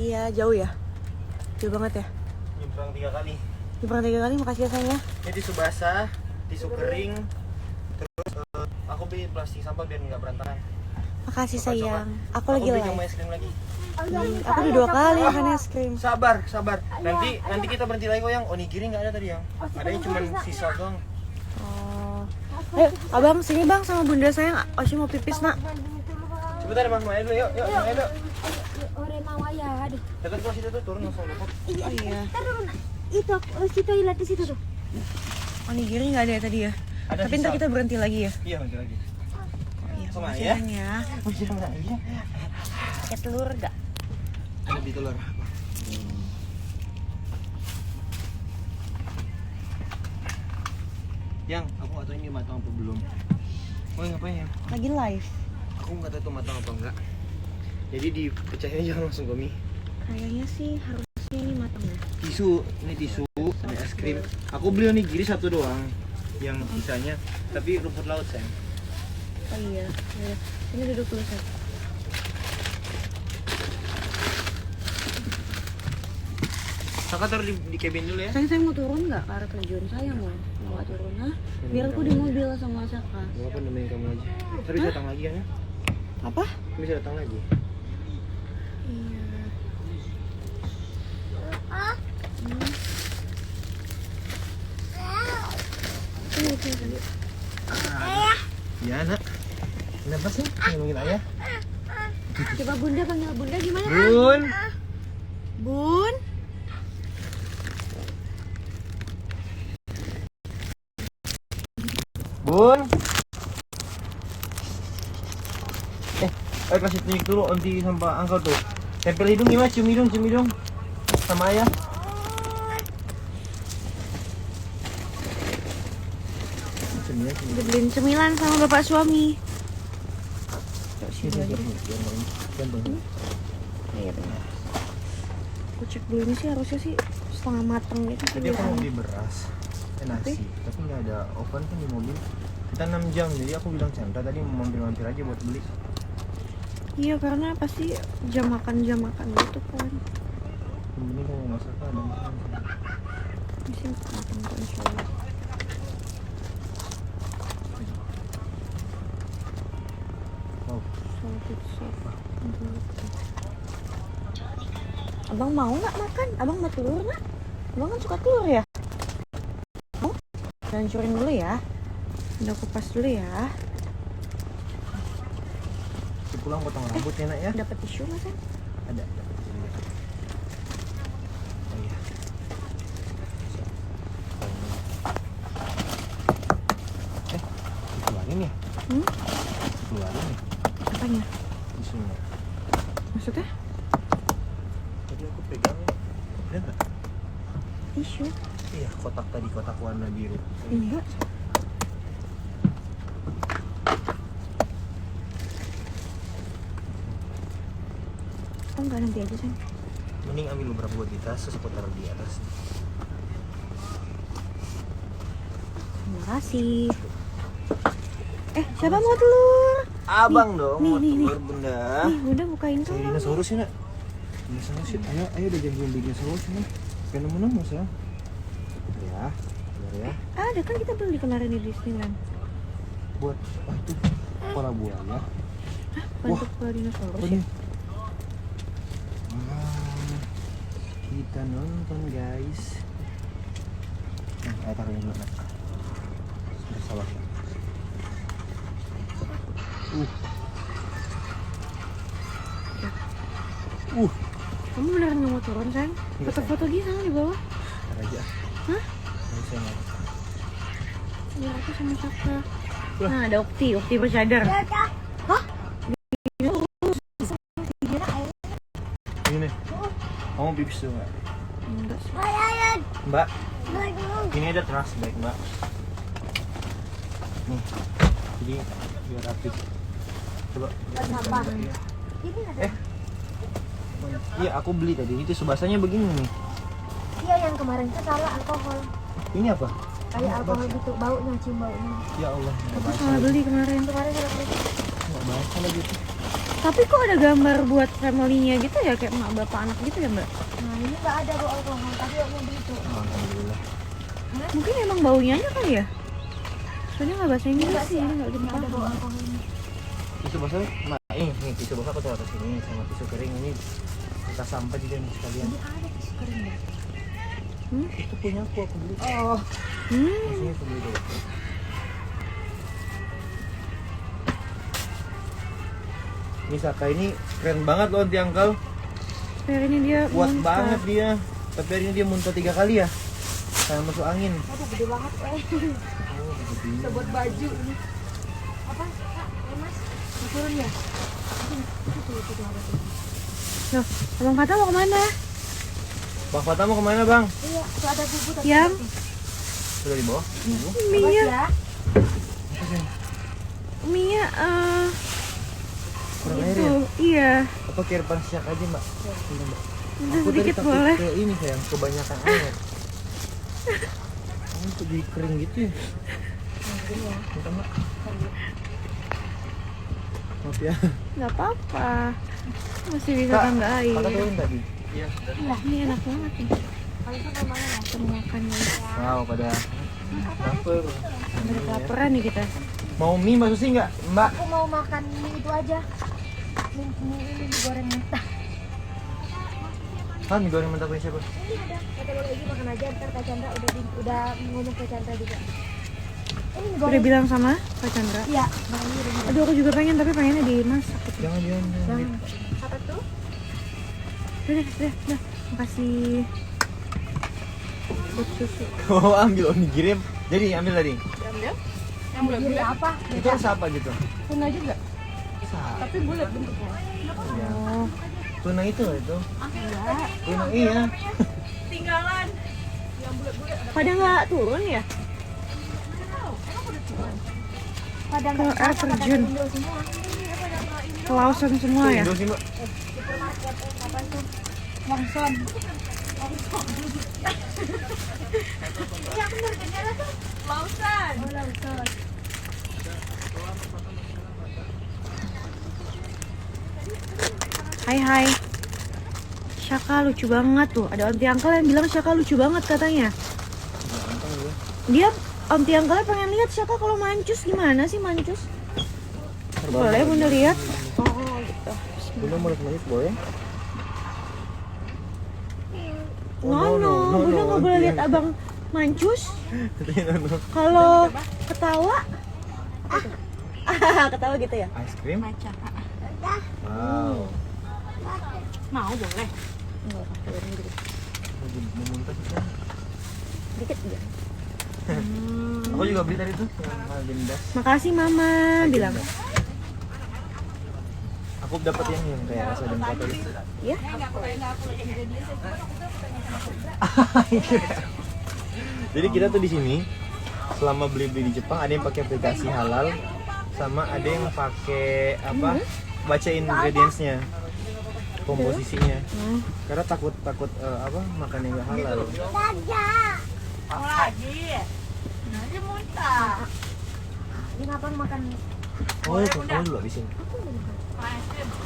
Makasih ya, jauh ya? Jauh banget ya? Nyebrang 3 kali. Nyebrang 3 kali, makasih ya sayang ya. Ini tisu basah, tisu kering, terus aku beli plastik sampah biar nggak berantakan. Makasih sayang. Aku lagi beli live. yang es krim lagi. Aku udah 2 kali makan es krim. Sabar. Nanti kita berhenti lagi kok yang onigiri nggak ada tadi yang. Adanya cuma sisa doang. Oh. Ayo, abang sini bang sama bunda sayang. Oshi mau pipis nak. Sebentar mas, main dulu yuk, main dulu. Ore mau ya, aduh. Dekat kelas itu tuh turun langsung luput. Oh iya. Itu si toilet di situ tuh. Onigiri nggak ada ya tadi ya? Ada Tapi sisa. ntar kita berhenti lagi ya. Iya berhenti lagi. Iya, Sama makasih ya? sayang ya. Sama aja. Pakai telur gak? Ada di telur. Yang, aku nggak tahu ini matang apa belum. Oh ngapain ya? Lagi live. Aku nggak tahu itu matang apa enggak. Jadi dipecahin aja langsung Gomi. Kayaknya sih harusnya ini matang ya. Ini tisu, ini es krim. Aku beli onigiri 1 doang. Yang sisanya, tapi rumput laut sayang. Oh iya. Ya. Ini duduk dulu sayang. Kakak taruh di cabin dulu ya. Sayang, saya mau turun nggak ke arah terjun? Saya mau nggak turun ah? Biar aku di mobil sama Saka. Gak apa nemenin kamu aja. Ntar bisa datang lagi kan ya? Apa? Bisa datang lagi. Iya. Ya nak. Kenapa sih ngomongin ayah? Coba bunda panggil bunda gimana? Bun. Bun. Bun. Ayo kasih tunjuk dulu onti sama angkau tuh. Tempel hidung gimana? Cium hidung. Sama ayah. Dibeliin cemilan sama bapak suami. Iya benar. Aku cek dulu ini sih harusnya sih setengah matang gitu. Tadi aku mau beli beras, nasi, tapi nggak ada oven kan di mobil. Kita 6 jam, jadi aku bilang Chandra tadi mau mampir aja buat beli. Iya karena pasti jam makan gitu kan. Ini kalau nggak salah ada makan. Ini sih matang kok insya Allah. Wow. Abang mau nggak makan? Abang mau telur nggak? Abang kan suka telur ya? Mau? Hancurin dulu ya. Udah kupas dulu ya. Pulang potong rambut ya nak ya. Dapat tisu nggak sih? Ada. Oh iya. Dikeluarin ya? Keluarin ya? Apanya? Tisunya. Maksudnya? Tadi aku pegang. Ada nggak? Tisu? Iya, kotak warna biru. Enggak. Oh enggak, nanti aja sayang. Mending ambil beberapa buat di tas, terus aku taruh di atas. Terima kasih. Siapa mau telur? Abang dong, nih, mau nih, telur bunda. Nih, udah bukain tuh. Saya dinosaurus ya nak. Dinosaurus ya, ayo udah jangan beli dinosaurus ini. Pengen nemu sayang. Ya, benar ya. Ada kan kita beli kemarin di Disneyland. Buat itu kepala buaya. Bentuk kepala dinosaurus Ini. ya? Kita nonton guys. Nah, ayo taruh dulu nak. Sabar. Kamu beneran nggak mau turun sayang? Enggak, Foto-foto di sana di bawah. Ntar aja. Hah? Nggak usah nak. Biar aku sama Saka. Nah ada Ukti bercadar. Hah? Ini nih. Kamu pipis tuh nggak? Enggak sih. Mbak. Ini ada trash bag mbak. Nih. Jadi biar rapih. Coba. Iya aku beli tadi. Itu sebasanya begini nih. Iya yang kemarin itu salah alkohol. Ini apa? Kayak alkohol gitu, baunya, cium baunya. Ya Allah. Aku salah beli kemarin. Kemarin salah beli. Nggak baca lagi tuh. Tapi kok ada gambar buat family-nya gitu ya, kayak emak bapak anak gitu ya mbak? Nah ini nggak ada bu alkohol, tadi yang beli itu. Alhamdulillah. Mungkin emang baunya aja kali ya? Soalnya nggak bahasa Inggris Enggak sih, sih, ini nggak nggak ada bu paham. alkoholnya. Tisu basah, nih tisu basah aku taruh ke sini sama tisu kering ini kita sampah juga nih sekalian. Ini ada tisu kering deh. Itu punya aku beli. Oh, Maksudnya aku beli dulu. Ini Saka ini keren banget loh anti angkel. Hari ini dia Kuat muntah. banget dia. Tapi hari ini dia muntah 3 kali ya. Kayak masuk angin. aduh gede banget Oh, gede. bisa buat baju ini. Apa? Kak, mas, turun ya? Itu ada tuh. Loh, abang Fata mau kemana? Bang Fatah mau kemana bang? Iya, itu ada bubu tapi. Yang? Sudah di bawah? Mia, ya. Mia, Kurang air itu, ya? iya. Apa kira panas siak aja mbak? Iya, mbak. Udah Aku tadi sedikit takut boleh. ke ini sayang, kebanyakan air. Ini tuh jadi kering gitu ya. Bentar, mbak. Maaf ya. Nggak apa-apa. Masih bisa Kak, tambah air. Kakak turun tadi? Iya. Lah, ini enak banget nih. Kalau itu namanya lah. Kita makan nih. Wow, pada lapar. Udah kelaparan nih kita. Mau mie Mbak Susi nggak? Mbak? Aku mau makan mie itu aja. Mie ini digoreng mentah. Ah, mie goreng mentah punya siapa? Ini ada. Kata lo lagi makan aja. Ntar Kak Chandra udah ngomong ke Chandra juga. Ini mie Udah goreng. bilang sama Kak Chandra. Iya. Nah, ini udah. Aduh, aku juga pengen, tapi pengennya dimasak gitu. Jangan. Apa tuh? Udah. Makasih. Buat susu. Oh, ambil onigiri. Jadi ambil tadi. Yang apa? Itu rasa apa gitu? Tuna juga? Tapi bulat bentuknya. Iya. Oh. Tuna itu loh itu. Enggak. Tuna iya. Pada nggak turun ya? Padang Ke air terjun. Indo semua. Kelausan semua ya? Indo sih mbak. Supermarket apa tuh? Wangson. Iya benar benar tuh. Lausan. Oh lausan. Hai. Syaka lucu banget tuh. Ada onti uncle yang bilang Syaka lucu banget katanya. Dia onti uncle pengen lihat Syaka kalau mancus gimana sih mancus? Boleh bunda lihat? Oh gitu. Bunda mau lihat boleh? No, bunda nggak boleh lihat abang mancus. Katanya no. Kalau ketawa, ketawa gitu ya? Ice cream? Wow. Mau boleh? Enggak, dikit. Mau muntah sih kan? Dikit aja. Aku juga beli tadi tuh yang agenda. Makasih mama bilang. Aku dapat yang kayak rasa dan kata itu. Ya? Jadi kita tuh di sini selama beli-beli di Jepang ada yang pakai aplikasi halal sama ada yang pakai apa? Baca ingredientsnya, komposisinya. Karena takut apa makan yang nggak halal. Ini kapan makan? Oh, kamu dulu habisin.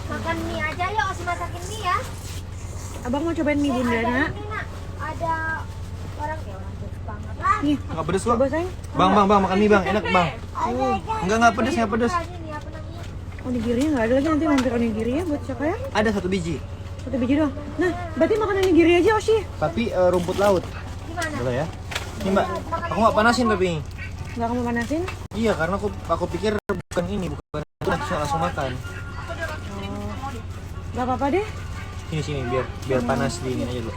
Makan mie aja yuk, Osi masakin mie ya. Abang mau cobain mie bunda Ada nak? ini nak, ada orang Jepang apa? Nih, Nggak pedes kok. coba sayang. Bang, makan mie bang, enak bang. Nggak pedes, nggak pedes. Ini apa namanya? Onigirinya nggak ada lagi, nanti mampir onigiri ya buat Syaka ya. Ada 1 biji, Satu biji doang. Nah, berarti makan onigiri aja Oshi. tapi rumput laut. Gimana? Boleh ya? Ini mbak, aku nggak panasin tapi. Nggak kamu panasin? Iya, karena aku pikir bukan itu langsung makan. Nggak apa-apa deh. Sini biar panas dingin aja dulu.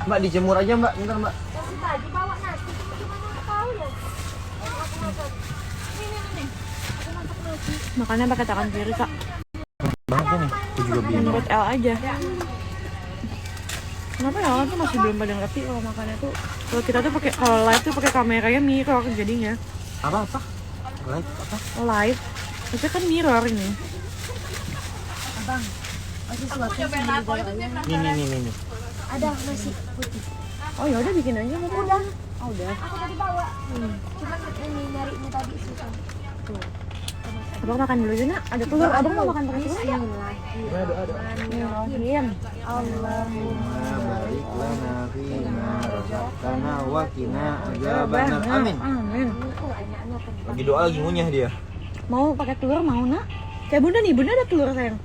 Mbak dijemur aja mbak, bentar mbak. Kasih tadi bawa nasi, gimana aku tahu ya? Aku masak. Nih. Aku masak nasi. Makannya pakai tangan kiri kak. Banget nih, aku juga bingung. Menurut L aja. Kenapa ya orang tuh masih belum pada ngerti kalau makannya tuh kalau kita tuh pakai kalau live tuh pakai kameranya mirror jadinya Apa? Live apa? live itu kan mirror ini. Abang, Osi suapin sendiri. Nih. Ada nasi putih. Oh ya udah bikin aja mau Udah, Oh udah. aku tadi bawa. Cuman ini nyarinya tadi susah. Abang makan dulu aja nak. Ada telur. Abang mau makan pakai telur nggak? Bismillahirrahmanirrahim. Allahumma barik lana fima razaqtana wa qina adzabannar. Amin. Amin. Lagi doa lagi ngunyah dia. Mau pakai telur mau nak? Kayak bunda nih, bunda ada telur sayang.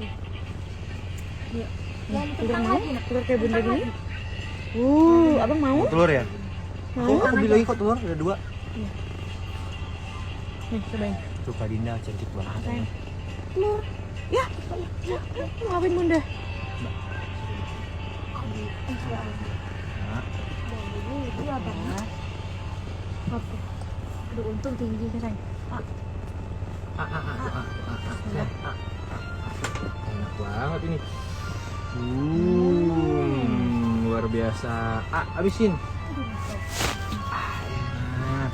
Telur mau? Telur kayak bunda gini? Abang mau? Mau telur ya? Mau? Aku beli lagi kok telur, ada 2. Nih, cobain. Tuh Kak Dinda cantik banget. Sayang. Telur. Ya. Ngapain bunda? Oke. Aduh, untung tinggi sayang. Enak banget ini. Luar biasa. Habisin. Enak.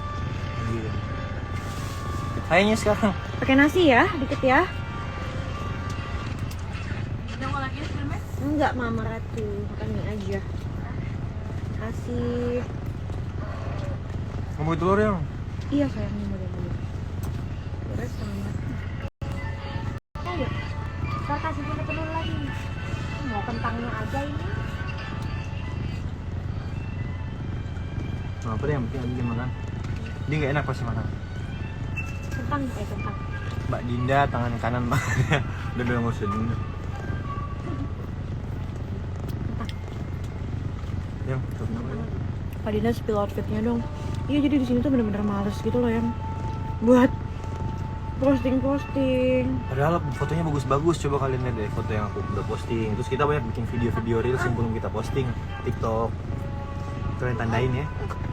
Kayaknya sekarang. Pakai nasi ya, dikit ya. Enggak, Mama Ratu. Makan mie aja. Kasih. Kamu telur yang? Iya sayang, ini model dulu. Terus sama. Ayo, ntar kasih pakai telur lagi. Mau kentangnya aja ini. Apa deh yang penting Adi makan. Dia nggak enak pasti makan. Kentang. Mbak Dinda tangan kanan makannya. Udah nggak usah Dinda. Yang Kak Dinda spill outfitnya dong. Iya, jadi di sini tuh bener-bener males gitu loh yang buat posting. padahal fotonya bagus-bagus. Coba kalian lihat deh foto yang aku udah posting. Terus kita banyak bikin video-video reels yang belum kita posting TikTok. Kalian tandain ya.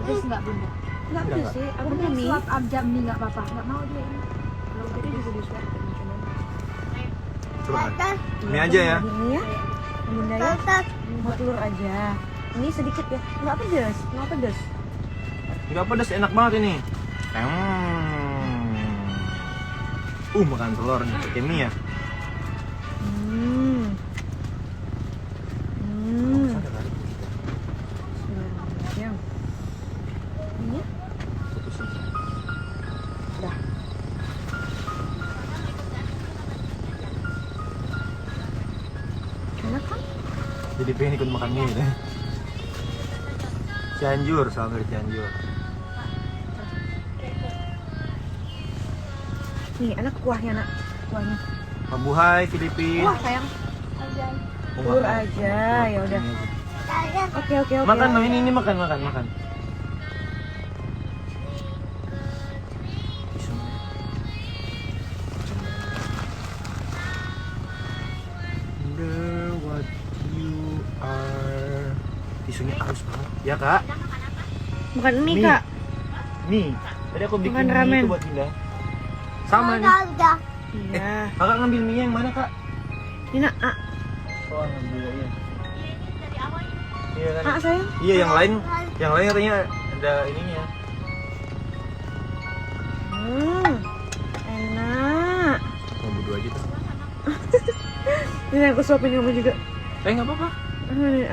Terus nggak bunda? Enggak Enggak, ada sih, aku Bunda mau mie. suap abjam nih nggak apa-apa. Nggak mau dia ini. Kalau tadi juga di swap cuman. Coba kan. Mie aja ya. Gini ya. Bunda ya. Mau telur aja. Ini sedikit ya. Enggak pedas. Nggak pedas, enak banget ini. Makan telur nih pakai mie ya. Yang. Ini ya. Udah. Enak kan? Jadi pengen ikut makan mie deh. Cianjur, salam dari Cianjur. Nih, enak kuahnya, Nak. Kuahnya. Mabuhay Filipin. Wah, sayang. Telur aja, ya udah. Oke. Makan loh, ini makan. Wonder what you are. Tisunya halus banget. Ya kak. Makan mie, Mie. Kak. Nih, tadi aku bikin Makan mie ramen. itu buat Dinda. Sama nih. Iya. Kakak ngambil mie yang mana kak? Ini, Nak. Oh, ngambil ya. Iya kan? Sayang. Iya, yang lain katanya ada ininya. Enak. Mau berdua aja tuh. Ini aku suapin kamu juga. Nggak apa-apa. Ini,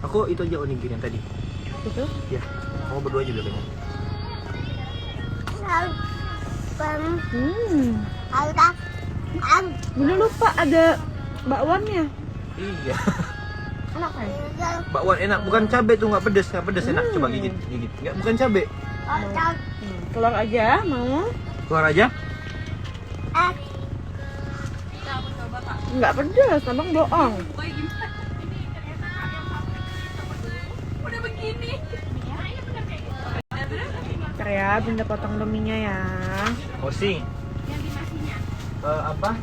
Aku itu aja onigiri yang tadi. Betul? Ya, mau berdua aja dulu. Bunda lupa ada bakwannya. Iya. Enak kan? Bakwan enak, bukan cabe tuh, nggak pedes enak. Coba gigit. Nggak, bukan cabe. Telur aja, mau? Keluar aja. Nggak pedas, abang bohong. Ntar ya, Bunda potong dominya ya. Osing. Apa?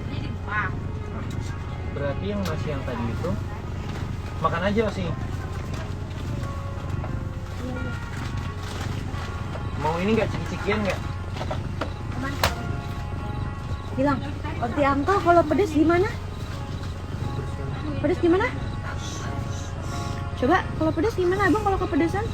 Berarti yang nasi yang tadi itu makan aja Osing. Mau ini nggak ciki-cikian nggak? Bilang, Onti Angka kalau pedes gimana? Pedes gimana? Coba, kalau pedes gimana abang kalau kepedesan?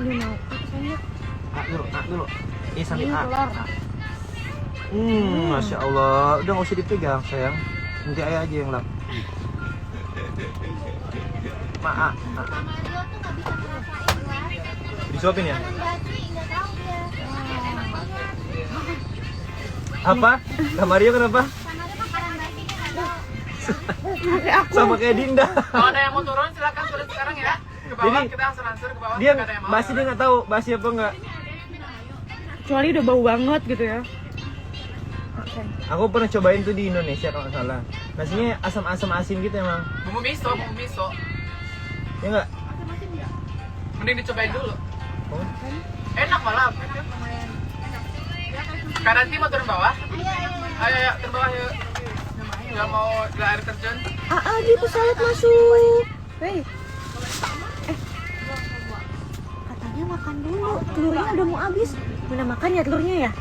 Dia mau, sayang. Dulu. sampai Ini A. telur. Masya Allah. Udah nggak usah dipegang sayang. Nanti ayah aja yang lap. Kak A. Mario tuh nggak bisa ngerasain lah. Disuapin ya? Enggak sih, nggak tahu dia. Apa? Kak Mario kenapa? Kak Mario makanan dagingnya nggak tahu. Pakai aku. Sama kayak Dinda. Kalau ada yang mau turun silakan turun sekarang ya. Ke bawah Jadi, kita langsung langsung ke bawah. Dia nggak ada yang mau. basi dia nggak tahu basi apa enggak. Kecuali udah bau banget gitu ya. Oke. Aku pernah cobain tuh di Indonesia kalau nggak salah. Nasinya asam-asam asin gitu emang. Bumbu miso, bumbu miso. Ya enggak? Mending dicobain dulu. Oh. Enak malah. Karanti mau turun bawah? Ayo turun bawah yuk. Nggak mau ke air terjun? Di pesawat masuk. Hei. Katanya makan dulu. Telurnya udah mau habis. Mana makan ya telurnya ya?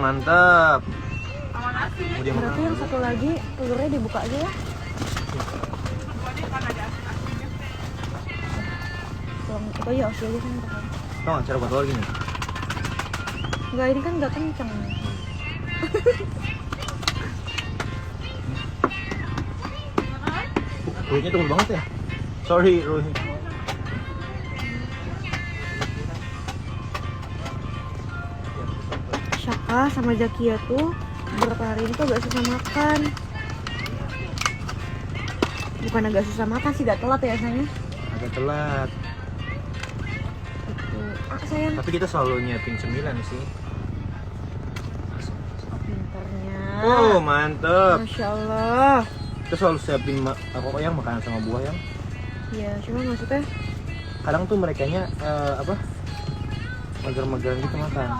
Mantap. Mau dia Berarti makan. yang satu lagi telurnya dibuka aja ya. Itu aja osi aja kan. Tau nggak cara buat telur gini? Enggak, ini kan nggak kenceng. Kulitnya tebal banget ya. Sorry, Rohi. Syaka sama Zakia tuh beberapa hari ini tuh agak susah makan. Bukan agak susah makan sih, gak telat ya sayang. Agak telat. Gitu. Sayang. Tapi kita selalu nyiapin cemilan sih. Pinternya. Oh, mantep. Masya Allah. Kita selalu siapin apa yang makanan sama buah yang. Ya, cuma maksudnya Kadang tuh merekanya mager-mageran gitu makan.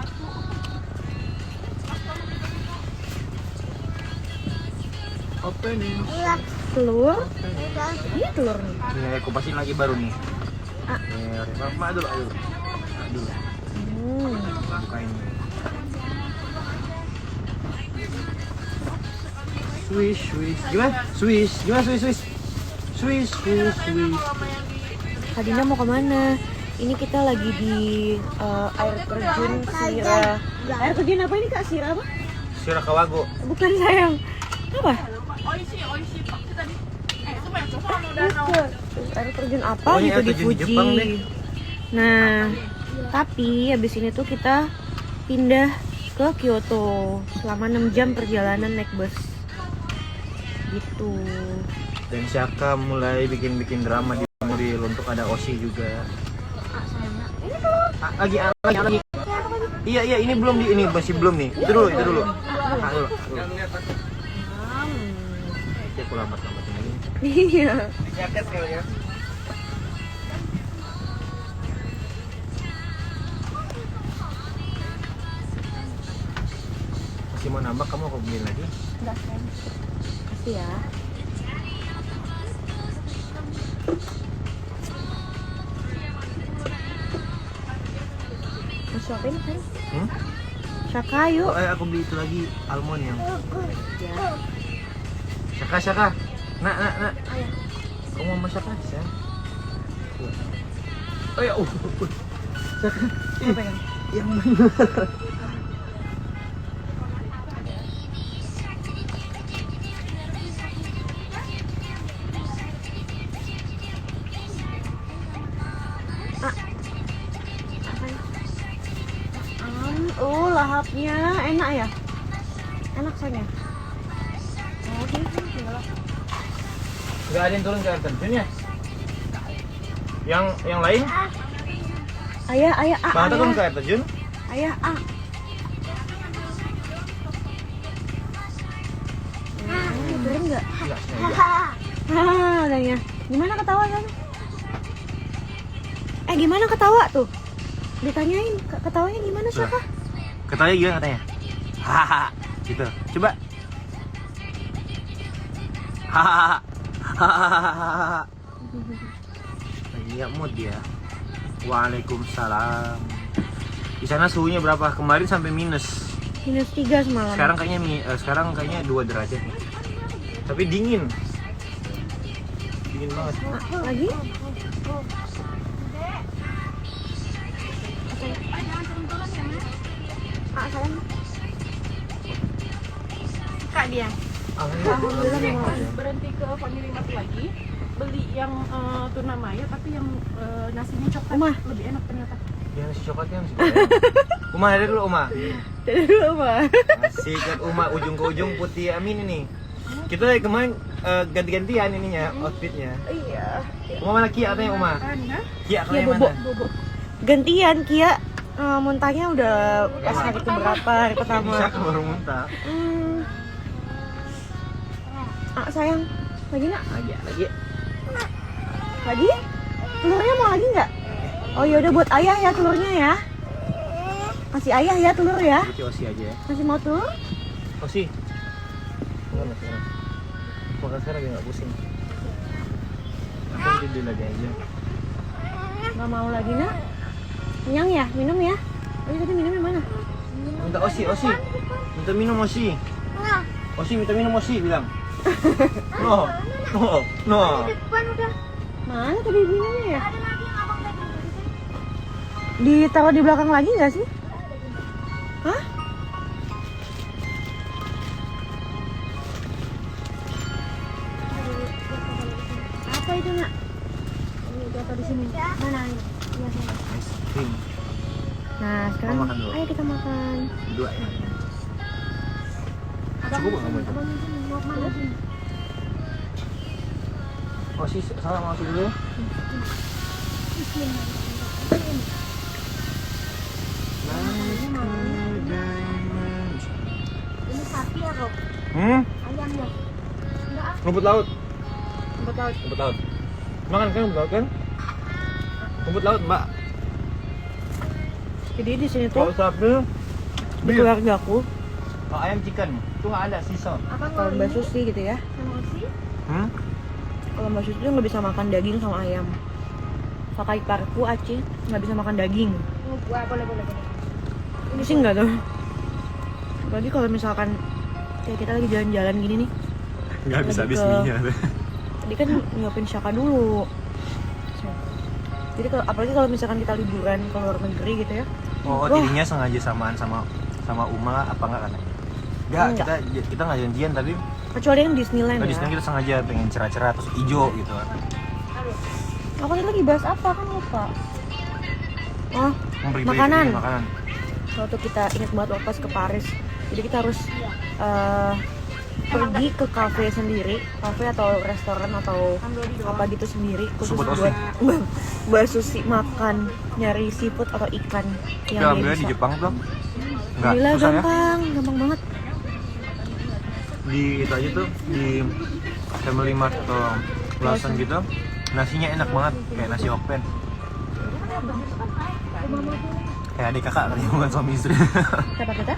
Opening. telur. Ini telur nih. Ini aku kupasin lagi baru nih. Ah. Mak dulu, ayo. Dulu. Bukain. Swish, swish. Gimana? Swish. Gimana swish, swish? Swish, swish, swish. Kak Dinda mau kemana? Ini kita lagi di air terjun Sira. Air terjun apa ini Kak? Sira apa? Shirakawago. Bukan sayang. Apa? Bukan. Air terjun apa Oh, ini gitu air di terjun di Fuji. Jepang deh. Nah, tapi habis ini tuh kita pindah ke Kyoto selama 6 jam perjalanan naik bus. Gitu. Dan Syaka mulai bikin drama di mobil untuk ada Oshi juga. Lagi. Iya, ini belum ini masih belum nih. Itu dulu. Dulu. Oke, aku lambatin lagi. Iya. Nyatet kali ya. Masih mau nambah, kamu aku beliin lagi. Enggak, sayang. Kasih ya. Mau suapin kan? Syaka yuk. Oh, aku beli itu lagi almond yang. Ya. Syaka. Nak. Kamu mau masak nasi ya? Oh ya, Syaka. Apa yang? Yang bener. Lahapnya enak ya? Enak sayang. Oh, sini. Gak ada yang turun ke air terjun ya? Yang lain? Ayah, Bang turun ke air terjun? Ayah, turun nggak? Enggak sengaja. Adanya. Gimana ketawa kan? Gimana ketawa tuh? Ditanyain, ketawanya gimana sih, Kak? Ketawanya gimana katanya? Hahaha, gitu. Coba. Hahaha. Lagi nggak mood dia. Waalaikumsalam. Di sana suhunya berapa? Kemarin sampai minus. -3 semalam. Sekarang kayaknya 2 derajat nih. Tapi dingin. Dingin banget. Lagi? sayang. Kak dia. Alhamdulillah memang aja. Berhenti ke Family Mart lagi, beli yang tuna maya tapi yang nasinya coklat. Uma. Lebih enak ternyata. Yang nasi coklatnya yang suka. Uma ada dulu Uma. Dari dulu mah. Masih ikut Uma ujung ke ujung putih Amin ini. Kita dari kemarin ganti-gantian ininya outfitnya. Iya. Uma mana Kia katanya Uma? Anda? Kia Kia katanya bobo. mana? Gantian Kia. Muntahnya udah pas hari keberapa, hari Bisa pertama. baru muntah. Sayang, lagi nak? Lagi. Lagi? Telurnya mau lagi nggak? Oh ya udah buat ayah ya telurnya ya. Kasih ayah ya telur ya. Jadi Osi aja ya. Masih mau telur? Osi. Enggak sekarang. Makan sekarang biar nggak pusing. Aku tidur lagi aja. Nggak mau lagi nak? Kenyang ya? Minum ya? Oh tadi minumnya mana? Minta Osi. Minta minum Osi. Osi minta minum Osi bilang. No. Depan udah Mana tadi minumnya ya? ada lagi yang abang tadi. Ditaruh di belakang lagi nggak sih? Hah? Apa itu nak? Ini jatuh di sini. Mana ini? Iya sana. Ice cream. Nah sekarang Mau makan dulu? ayo kita makan. Dua ya. Abang Cukup nggak kamu itu? abang di sini mau kemana sih? Osi salah masuk dulu ya. Ini sapi ya Rob? Ayam ya? Enggak ah. Rumput laut. Rumput laut. Rumput laut. Makan kan rumput laut kan? Rumput laut, Mbak. Jadi di sini Kalau tuh sapi, di keluargaku kalau ayam chicken, tuh nggak ada sisa. Abang kalau mau Mbak ini Susi gitu ya. sama Osi? Kalau Mbak Susi tuh nggak bisa makan daging sama ayam. Kakak iparku Aci nggak bisa makan daging. Wah, boleh. Ini sih nggak tuh. Apalagi kalau misalkan kayak kita lagi jalan-jalan gini nih. Nggak bisa habis minyak. Tadi kan nyiapin Syaka dulu. Jadi kalau apalagi kalau misalkan kita liburan ke luar negeri gitu ya. Oh, Wah. tadinya sengaja samaan sama Uma apa enggak kan? Enggak, Enggak. kita nggak janjian tadi. Kecuali yang Disneyland Tadi ya. kita sengaja pengen cerah-cerah terus hijau gitu kan. Aku tadi lagi bahas apa kan lupa. Oh, Beli-beli Makanan. makanan. waktu kita ingat banget waktu pas ke Paris. Jadi kita harus pergi ke kafe sendiri, kafe atau restoran atau apa gitu sendiri khusus Buat Osi. buat Mbak Susi makan nyari seafood atau ikan Kita yang dia ambilnya di bisa. Jepang tuh. Enggak, Gila susah ya. gampang banget. Di itu aja tuh di Family Mart atau Lawson gitu. Nasinya enak banget, kayak nasi open. Kayak adik kakak katanya bukan suami istri. Siapa kita?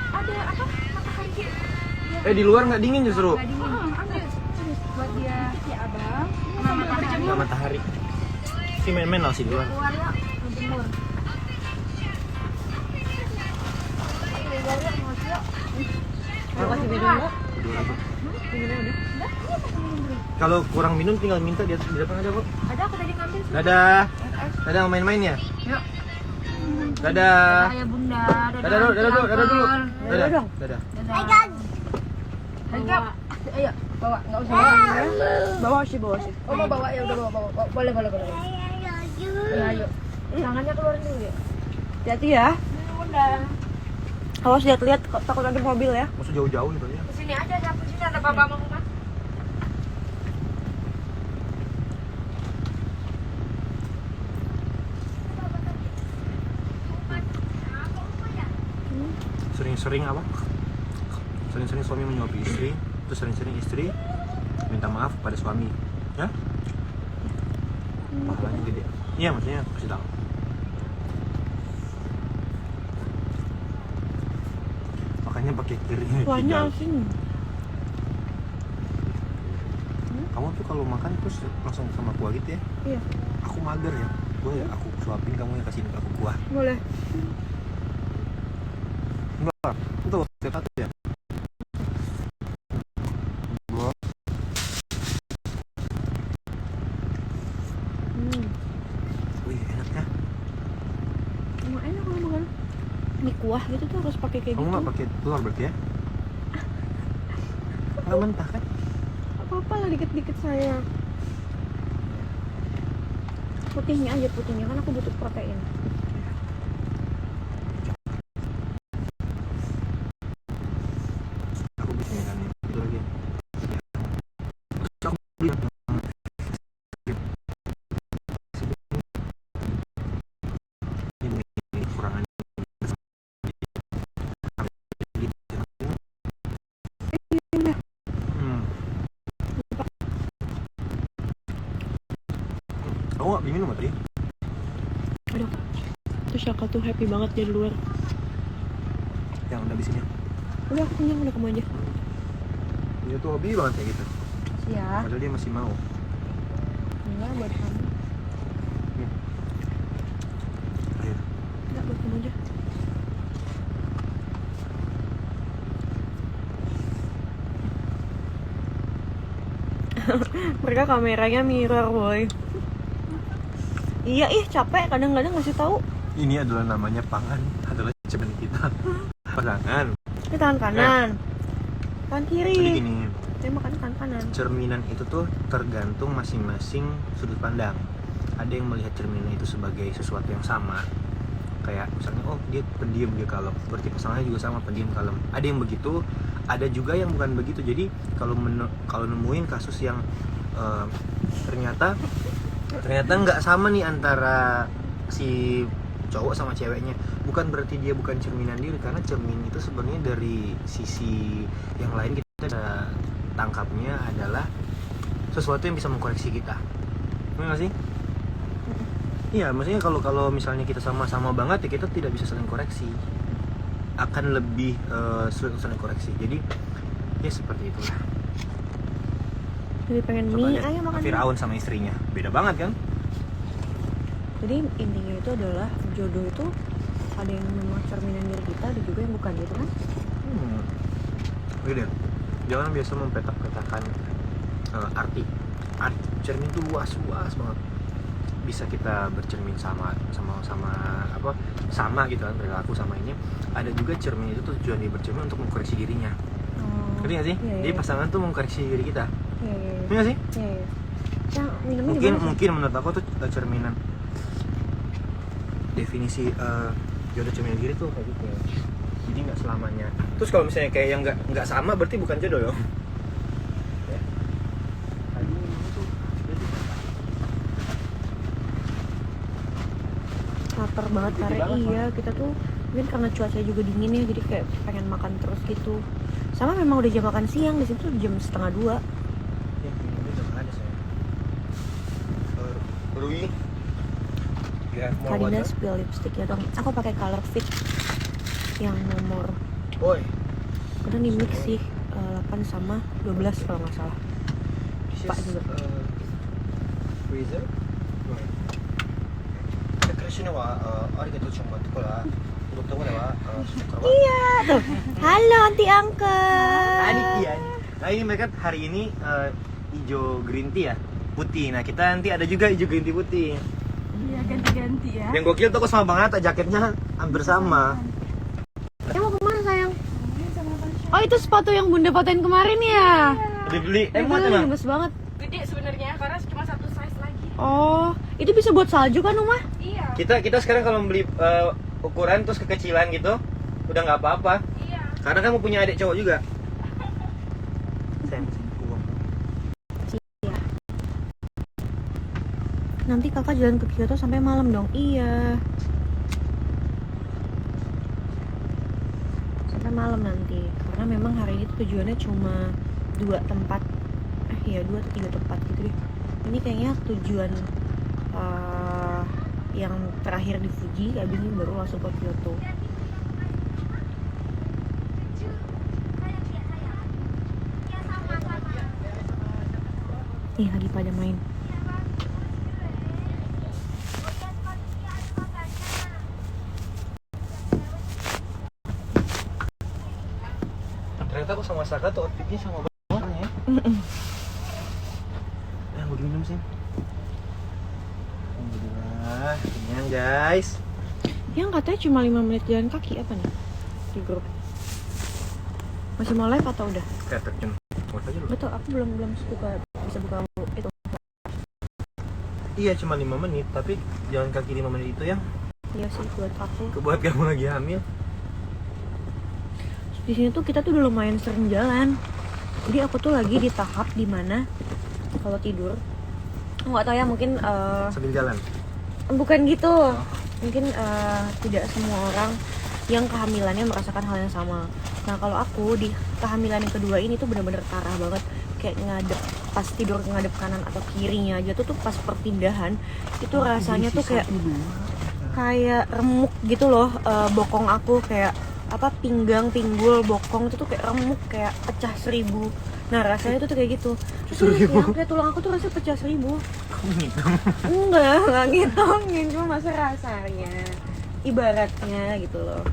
Ada apa? Matahari. Di luar nggak dingin justru. Ambil. Buat dia si abang. Sama matahari. Nggak matahari. Si main-main lah sih di luar. Keluar yuk, menjemur. Keluar yuk, mau yuk. Mau kasih minum nggak? Dua lagi. Minumnya udah. Kalau kurang minum tinggal minta di depan ada kok. Ada aku tadi ngambil. Dadah. Dadah mau main-main ya? Yuk. Dadah. Ayah bunda. Dadah dulu, dadah dulu, dadah dulu. Dadah dong. Dadah. Dadah. Ayo, bawa. Nggak usah bawa. Bawa sih. Oh, mau bawa ya udah bawa. Boleh. Ya, ayo. Tangannya keluarin dulu ya. Hati-hati ya. Bunda. Awas lihat-lihat takut ada mobil ya. Masuk jauh-jauh gitu ya. Kesini aja, dapur sini ada bapak mau makan. Sering-sering apa? Sering-sering suami menyuapi istri, terus sering-sering istri minta maaf pada suami, ya? Pahalanya gede. Iya, maksudnya kasih tahu. Makanya pakai kiri. Kuahnya asin. Kamu tuh kalau makan terus langsung sama kuah gitu ya? Iya. Aku mager ya. Aku suapin, kamu yang kasih aku kuah. Boleh. Enggak, itu satu ya. Dua. Wih, enak ya. Emang enak kalau makan mie kuah gitu tuh harus pakai kayak Kamu gitu. nggak pakai telur berarti ya? Kalau mentah kan? Apa-apa lah dikit-dikit saya. Putihnya aja, putihnya kan aku butuh protein. Aku bikin kan itu lagi. Terus aku beli ini kurangan. Hmm. Kamu nggak minum tadi? Aduh, tuh Syaka tuh happy banget dari luar. Yang udah abisinya. Udah aku kenyang, udah kamu aja. Dia tuh hobi banget kayak gitu. Ya, Padahal dia masih mau. enggak buat kamu. Ayo. Enggak buat kamu aja. Mereka kameranya mirror, boy. Iya, capek kadang-kadang ngasih tahu. Ini adalah namanya pangan, adalah cermin kita. Pasangan. Ini tangan kanan. Tangan kiri. Jadi gini, Saya makan tangan kanan. cerminan itu tuh tergantung masing-masing sudut pandang. Ada yang melihat cerminan itu sebagai sesuatu yang sama. Kayak misalnya, oh dia pendiam, dia kalem. Berarti pasangannya juga sama, pendiam, kalem. Ada yang begitu, ada juga yang bukan begitu. Jadi kalau nemuin kasus yang ternyata nggak sama nih antara si cowok sama ceweknya, bukan berarti dia bukan cerminan diri, karena cermin itu sebenarnya dari sisi yang lain kita tangkapnya adalah sesuatu yang bisa mengkoreksi kita. Benar nggak sih? Iya, maksudnya kalau misalnya kita sama-sama banget ya kita tidak bisa saling koreksi, akan lebih sulit untuk saling koreksi. Jadi ya seperti itulah. Jadi pengen Coba mie, lihat ayo makan mie. Firaun sama istrinya, beda banget kan? Jadi intinya itu adalah jodoh itu ada yang memang cerminan diri kita, ada juga yang bukan gitu kan? Gini, jangan biasa mempetak-petakan arti cermin itu luas banget. Bisa kita bercermin sama gitu kan, perilaku sama ini. Ada juga cermin itu tujuan dia bercermin untuk mengkoreksi dirinya. Ngerti nggak sih? Iya, Jadi iya. pasangan tuh mengkoreksi diri kita. Iya. Ngerti nggak sih? Iya. Ya, minumnya Mungkin menurut aku tuh cerminan definisi jodoh cerminan diri tuh kayak gitu. Jadi nggak selamanya. Terus kalau misalnya kayak yang nggak sama berarti bukan jodoh ya? lapar banget Gede karena banget, iya kita tuh mungkin karena cuaca juga dingin ya, jadi kayak pengen makan terus gitu. Sama memang udah jam makan siang, di situ jam 1:30. Ya, ini udah nggak ada saya. Rui. Ya, mau Kadina water? spill lipstick ya dong. Aku pakai color fit yang nomor Boy. udah di mix sih 8 sama 12 kalau nggak salah. Pak juga. Freezer. Decoration wa arigatou chombat kola. Untuk wa Iya tuh. Halo anti angkel. iya. Nah ini mereka hari ini hijau green tea ya, putih. Nah kita nanti ada juga hijau green tea putih. Iya, ganti-ganti ya. Yang gokil tuh kok sama banget, jaketnya hampir sama. Mau kemana sayang? Oh itu sepatu yang bunda paten kemarin ya? Dibeli, Itu muat emang. bagus banget. Gede sebenarnya karena cuma satu size lagi. Oh, itu bisa buat salju kan Uma? Iya. Kita sekarang kalau beli ukuran terus kekecilan gitu, udah nggak apa-apa. Iya. Karena kamu punya adik cowok juga. Nanti kakak jalan ke Kyoto sampai malam dong. Iya. Sampai malam nanti. Karena memang hari ini tuh tujuannya cuma 2 tempat. 2 atau 3 tempat gitu deh. Ini kayaknya tujuan yang terakhir di Fuji, habis ini baru langsung ke Kyoto. Nih lagi pada main. Ternyata aku sama Saka tuh outfitnya sama banget ya. Mau diminum sih. guys. Yang katanya cuma 5 menit jalan kaki apa nih di grup? Masih mau live atau udah? Kayak terjun. Buat aja lu. Betul, aku belum bisa buka itu. Iya cuma 5 menit, tapi jalan kaki 5 menit itu yang Iya sih buat aku. buat kamu lagi hamil. Di sini tuh kita tuh udah lumayan sering jalan. Jadi aku tuh lagi di tahap dimana kalau tidur, nggak tahu ya mungkin Sambil jalan. bukan gitu. Mungkin tidak semua orang yang kehamilannya merasakan hal yang sama. Nah kalau aku di kehamilan yang kedua ini tuh bener-bener parah banget. Kayak ngadep, pas tidur ngadep kanan atau kirinya aja tuh pas perpindahan itu rasanya tuh kayak remuk gitu loh. Bokong aku kayak apa, pinggang, pinggul, bokong itu tuh kayak remuk, kayak pecah 1000. Nah rasanya tuh kayak gitu. Terus kayak tulang aku tuh rasanya pecah 1000. Kamu ngitung. Enggak ngitungin, cuma masa rasanya ibaratnya gitu loh,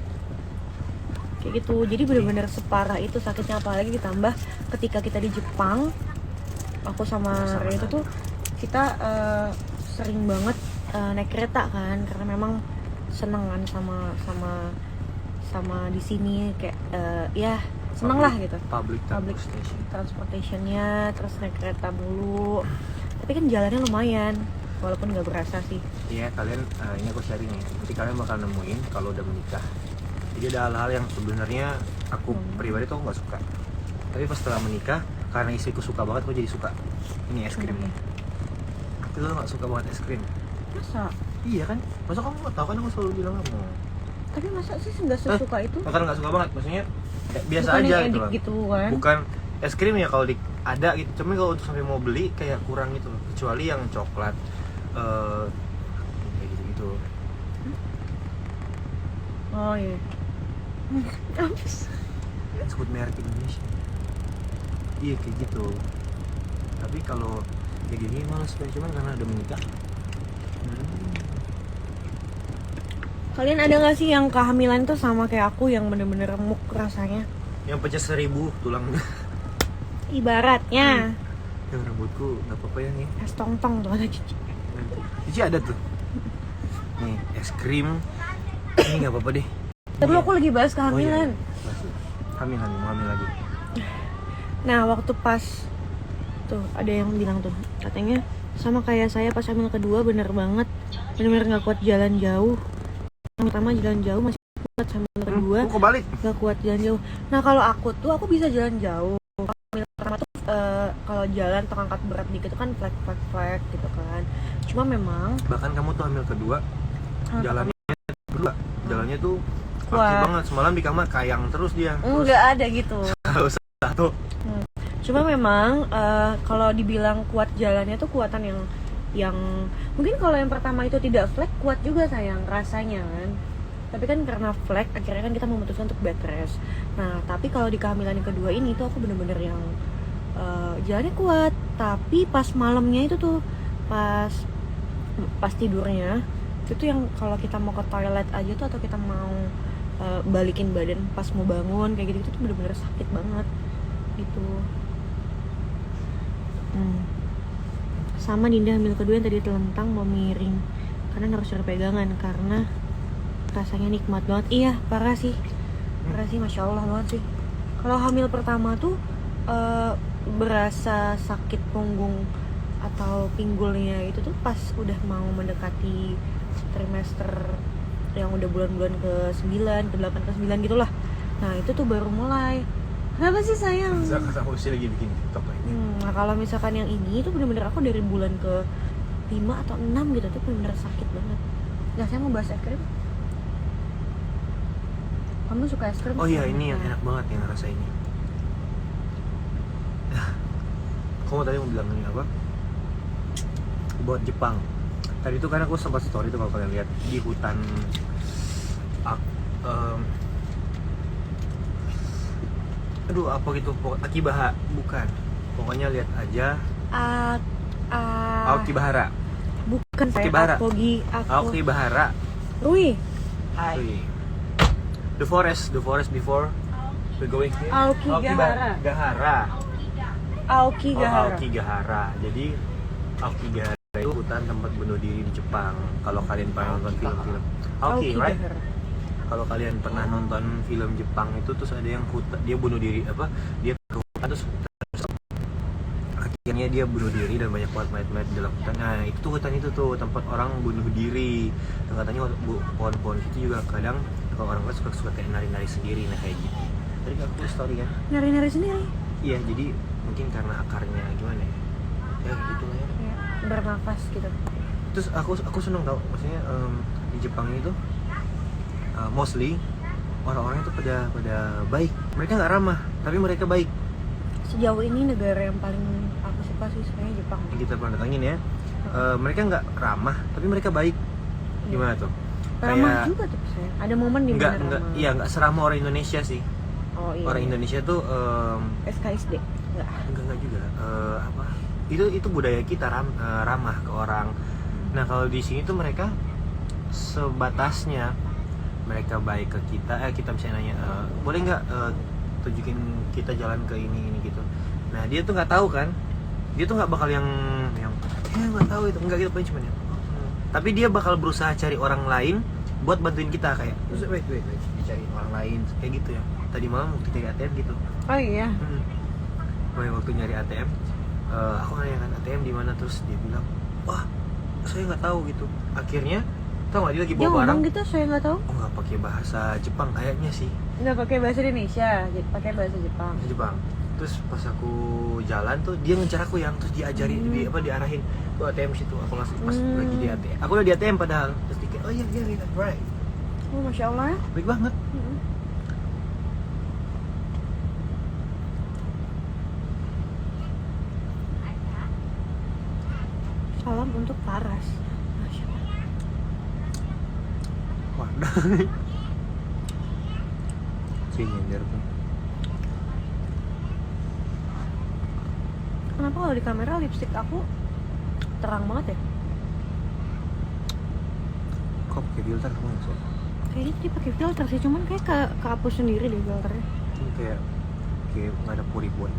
kayak gitu. Jadi bener-bener separah itu sakitnya, apalagi ditambah ketika kita di Jepang, aku sama Ray itu tuh kita sering banget naik kereta kan, karena memang seneng kan sama di sini kayak ya seneng lah gitu. Public Transportationnya, terus naik kereta mulu. Tapi kan jalannya lumayan, walaupun nggak berasa sih. Iya kalian, ini aku sharing nih. Nanti kalian bakal nemuin kalau udah menikah. Jadi ada hal-hal yang sebenarnya aku pribadi tuh nggak suka. Tapi pas setelah menikah, karena istriku suka banget, aku jadi suka. Ini es krim nih. Itu lo nggak suka banget es krim? Masa? Iya kan? Masa kamu nggak tahu kan aku selalu bilang kamu. Tapi masa sih nggak sesuka itu? Bukan nggak suka banget, maksudnya ya, biasa Bukan aja yang gitu edik loh. gitu kan? Bukan es krim ya kalau ada gitu. Cuma kalau untuk sampai mau beli kayak kurang gitu loh. Kecuali yang coklat, kayak gitu-gitu. Oh iya. Sebut merek Indonesia. Iya kayak gitu. Tapi kalau kayak gini malas cuman karena udah menikah. Kalian ada nggak sih yang kehamilan tuh sama kayak aku yang bener-bener remuk rasanya? Yang pecah 1000 tulangnya. Ibaratnya Yang rambutku nggak apa-apa ya nih. es tong-tong tuh ada Cici. Cici ada tuh. Nih es krim. Ini nggak apa-apa deh. Tapi aku lagi bahas kehamilan. Hamil lagi. Nah waktu pas tuh ada yang bilang tuh katanya sama kayak saya pas hamil kedua, bener banget, bener-bener nggak kuat jalan jauh. Yang pertama jalan jauh masih kuat, hamil kedua Kok balik? nggak kuat jalan jauh. Nah kalau aku bisa jalan jauh. Hamil pertama tuh kalau jalan atau angkat berat dikit itu kan flag gitu kan. Cuma memang Bahkan kamu tuh hamil kedua, jalannya tuh Kuat. aktif banget. Semalam di kamar kayang terus dia. nggak ada gitu. Kalau satu. Cuma memang kalau dibilang kuat jalannya tuh kuatan yang mungkin kalau yang pertama itu tidak flag, kuat juga sayang rasanya kan. Tapi kan karena flag akhirnya kan kita memutuskan untuk bed rest. Nah tapi kalau di kehamilan yang kedua ini tuh aku bener-bener yang jalannya kuat, tapi pas malamnya itu tuh pas tidurnya itu tuh yang kalau kita mau ke toilet aja tuh atau kita mau balikin badan pas mau bangun kayak gitu tuh bener-bener sakit banget gitu. Sama Dinda hamil kedua yang tadi telentang mau miring karena harus berpegangan karena rasanya nikmat banget. Iya parah sih masya Allah banget sih. Kalau hamil pertama tuh berasa sakit punggung atau pinggulnya itu tuh pas udah mau mendekati trimester yang udah bulan-bulan ke-9, ke-8, ke-9 gitulah. Nah itu tuh baru mulai. Kenapa sih sayang? Kata Usi lagi bikin TikTok ini. Nah kalau misalkan yang ini tuh bener-bener aku dari bulan ke-5 atau 6 gitu tuh bener-bener sakit banget. Nah saya mau bahas es krim. Kamu suka es krim? Oh iya ini yang enak banget yang rasa ini. Kamu tadi mau bilang ini apa? Buat Jepang. Tadi itu kan aku sempat story tuh kalau kalian lihat di hutan aduh apa gitu, Akibaha bukan, pokoknya lihat aja. Aokigahara. Bukan saya Aokigahara. Aokigahara. Aokigahara. Rui. Hai. The forest before we going here. Aokigahara. Aokigahara. Aokigahara. Aokigahara. Jadi Aokigahara itu hutan tempat bunuh diri di Jepang. Kalau kalian pernah nonton film-film, oke, right? Aokigahara. Kalau kalian pernah nonton film Jepang itu terus ada yang hutan, dia bunuh diri dia ke hutan terus akhirnya dia bunuh diri dan banyak banget mayat-mayat di dalam hutan. Nah itu tuh hutan itu tuh tempat orang bunuh diri. Dan katanya pohon-pohon itu juga kadang kalau orang suka kayak nari-nari sendiri, nah kayak gitu. Tadi aku story kan? Nari-nari sendiri. Iya, jadi mungkin karena akarnya gimana ya? Ya gitu lah ya. Ya, bernafas gitu. Terus aku seneng tau, maksudnya di Jepang itu mostly orang-orangnya tuh pada baik. Mereka nggak ramah, tapi mereka baik. Sejauh ini negara yang paling aku suka sih sebenarnya Jepang. Yang kita pernah datangin ya, mereka nggak ramah, tapi mereka baik. Gimana tuh? Ramah juga tuh saya. Ada momen di mana Enggak, ramah. iya nggak seramah orang Indonesia sih. Oh iya. Orang Indonesia tuh SKSD. enggak juga. Apa? Itu budaya kita ramah ke orang. Nah kalau di sini tuh mereka sebatasnya mereka baik ke kita. Kita misalnya nanya, boleh nggak tunjukin kita jalan ke ini gitu. Nah dia tuh nggak tahu kan, dia tuh nggak bakal yang nggak tahu itu, enggak gitu paling cuma ya. Tapi dia bakal berusaha cari orang lain buat bantuin kita kayak, wait, dicari orang lain kayak gitu ya. Tadi malam waktu nyari ATM gitu. Oh iya. Waktu nyari ATM, aku nanya kan ATM di mana, terus dia bilang, wah saya nggak tahu gitu. Akhirnya tau nggak dia lagi Dia bawa barang. ngomong gitu saya nggak tahu. Oh nggak pakai bahasa Jepang kayaknya sih. Nggak pakai bahasa Indonesia, pakai bahasa Jepang. Jepang. Terus pas aku jalan tuh dia ngejar aku terus diajarin diarahin tuh ATM situ. Aku langsung pas lagi di ATM. Aku udah di ATM padahal. Terus dikit, oh iya right. Oh masya Allah ya. Baik banget. Salam untuk Paras. Masya Allah. Wadah. Sih nyender tuh. Kenapa kalau di kamera lipstick aku terang banget ya? Kok pakai filter kamu nggak sih? Kayaknya tadi pakai filter sih, cuman kayak kehapus sendiri deh filternya. Ini kayak nggak ada pori-pori.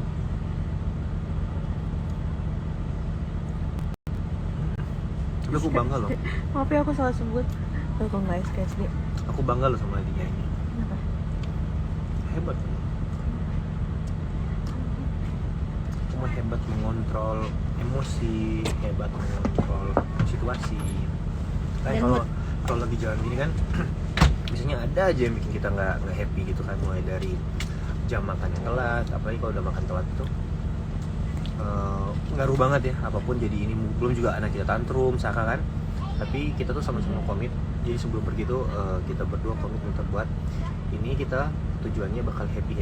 Tapi aku bangga loh. Maaf ya aku salah sebut. Tuh kok nggak SKSD. Aku bangga loh sama adiknya ini. Kenapa? Hebat. Cuma hebat mengontrol emosi, hebat mengontrol situasi. Kayak kalau lagi jalan gini kan, biasanya ada aja yang bikin kita nggak happy gitu kan, mulai dari jam makan yang telat, apalagi kalau udah makan telat itu ngaruh banget ya, apapun jadi ini. Belum juga anak kita tantrum, Saka kan, tapi kita tuh sama-sama komit. Jadi sebelum pergi tuh kita berdua komit untuk buat ini, kita tujuannya bakal happy.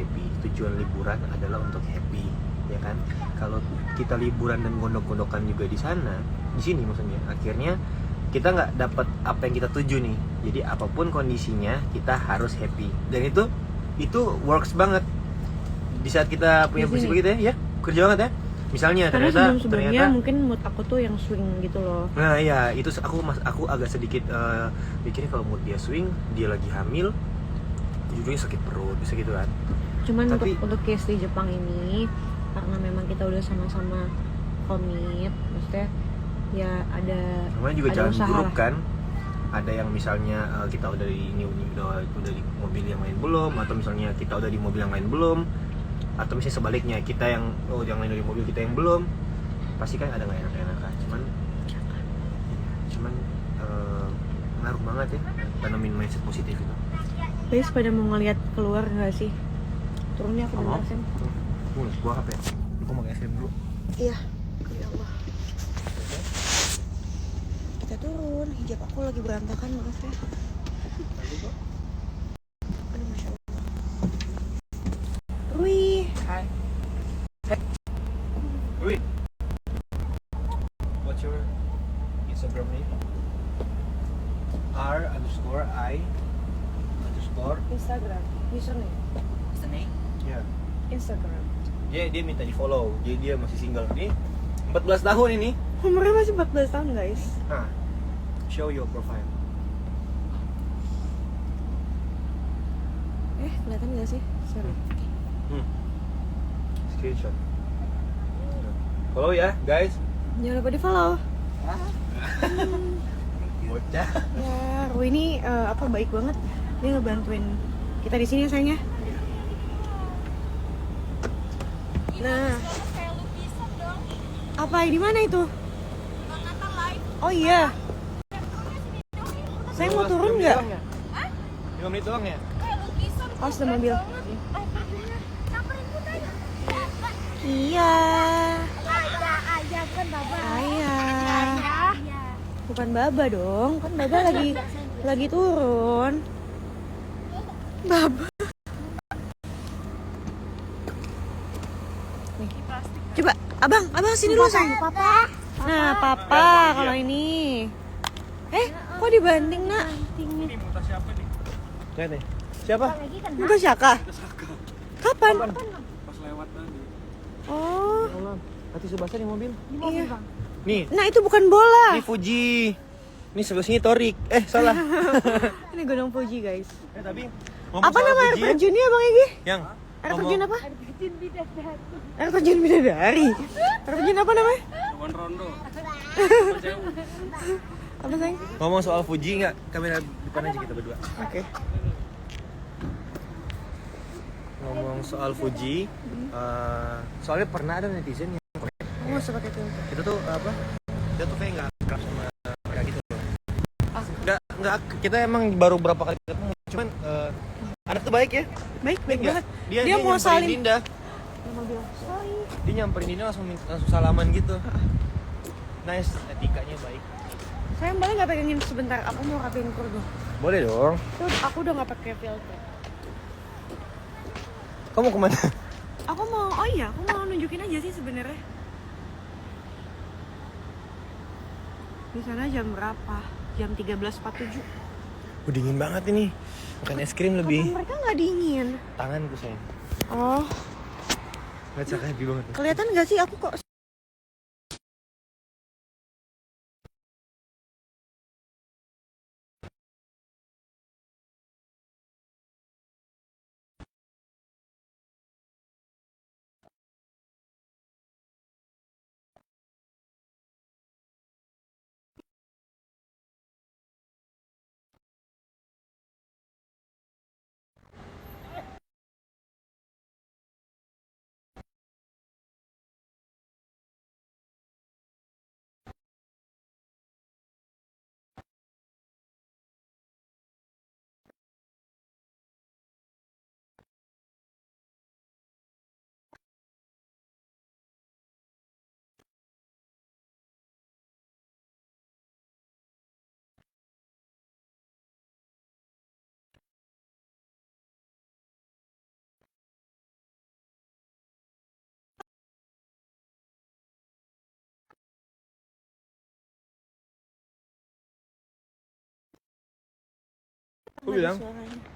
Tujuan liburan adalah untuk happy, ya kan. Kalau kita liburan dan gondok-gondokan juga di sini maksudnya, akhirnya kita nggak dapat apa yang kita tuju nih. Jadi apapun kondisinya kita harus happy, dan itu works banget di saat kita punya prinsip begitu ya kerja banget ya. Misalnya Karena ternyata sebelumnya mungkin mood aku tuh yang swing gitu loh. nah ya itu aku agak sedikit mikirnya kalau mood dia swing, dia lagi hamil, ujungnya sakit perut bisa gitu kan. Cuman Tapi- untuk case di Jepang ini, karena memang kita udah sama-sama komit, maksudnya ya ada namanya juga ada jalan usaha grup lah. kan. Ada yang misalnya kita udah di mobil yang lain belum, atau misalnya kita udah di mobil yang lain belum, atau misalnya sebaliknya kita yang yang lain dari mobil kita yang belum, pasti kan ada nggak enak-enakan. Cuman ngaruh banget ya tanamin mindset positif itu. Guys pada mau ngeliat keluar nggak sih? Turunnya aku bentar Sam. Gua apa ya? Aku mau es krim dulu. Iya. Ya Allah. Kita turun, hijab aku lagi berantakan, maaf ya. Aduh, Masya Allah. Rui. Hai. Wait. What's your Instagram name? R_I__. Instagram. Username. Ya. Instagram. Dia minta di follow. Jadi dia masih single. Ini 14 tahun ini. Umurnya masih 14 tahun guys. Nah, show your profile. Kelihatan nggak sih? Sorry. Screenshot. Follow ya, guys. Jangan lupa di follow. Bocah. Ya, Rui ini baik banget. Dia ngebantuin kita di sini sayangnya. Nah, Kayak lukisan dong. apa di mana itu? Kata live. Oh iya. Saya mau turun nggak? 5 menit doang ya? Kayak lukisan. Awas ada mobil. Perginya. Samperin Bunda yuk. Iya. Aja kan Baba. Ayah. Iya. Bukan Baba dong, kan Baba lagi turun. Baba. Nih. Coba, abang sini dulu sayang. Papa. Nah, papa kalau ini. Kok dibanting nak? Ini mutas siapa nih? Lihat nih. Siapa? Lagi kan. Bukan Syaka. Kapan? Pas lewat tadi. Oh, Hati subasa di mobil. iya. Nih, Nah, itu bukan bola. ini Fuji. Ini sebelah sini Torik. Salah. Ini gunung Fuji, guys. Tapi Apa nama air terjunnya, Bang Egi? Yang Air terjun apa? Air terjun bidadari. Air terjun apa namanya? One Rondo. Apa sayang? ngomong soal Fuji nggak? Kamera depan aja kita berdua. Oke. Ngomong soal Fuji, soalnya pernah ada netizen yang Aku nggak usah pakai filter. kita tuh kita tuh kayak nggak akrab sama mereka gitu loh. Nggak, kita emang baru berapa kali ketemu, cuman anak tuh baik ya. Baik Nggak? banget. Dia mau nyamperin saling. Dinda. Mobil. Sorry. Dia nyamperin Dinda langsung salaman gitu. Nice, etikanya baik. Saya boleh nggak pegangin sebentar? Aku mau rapiin kerudung. Boleh dong. Tuh, aku udah nggak pakai filter. Kamu kemana? Aku mau nunjukin aja sih sebenarnya. Di sana jam berapa? Jam 13.47. Dingin banget ini. Makan es krim lebih. Kata mereka nggak dingin. Tanganku sayang. Oh, Nggak cakap happy banget. kelihatan nggak sih aku kok? Aku bilang Suaranya.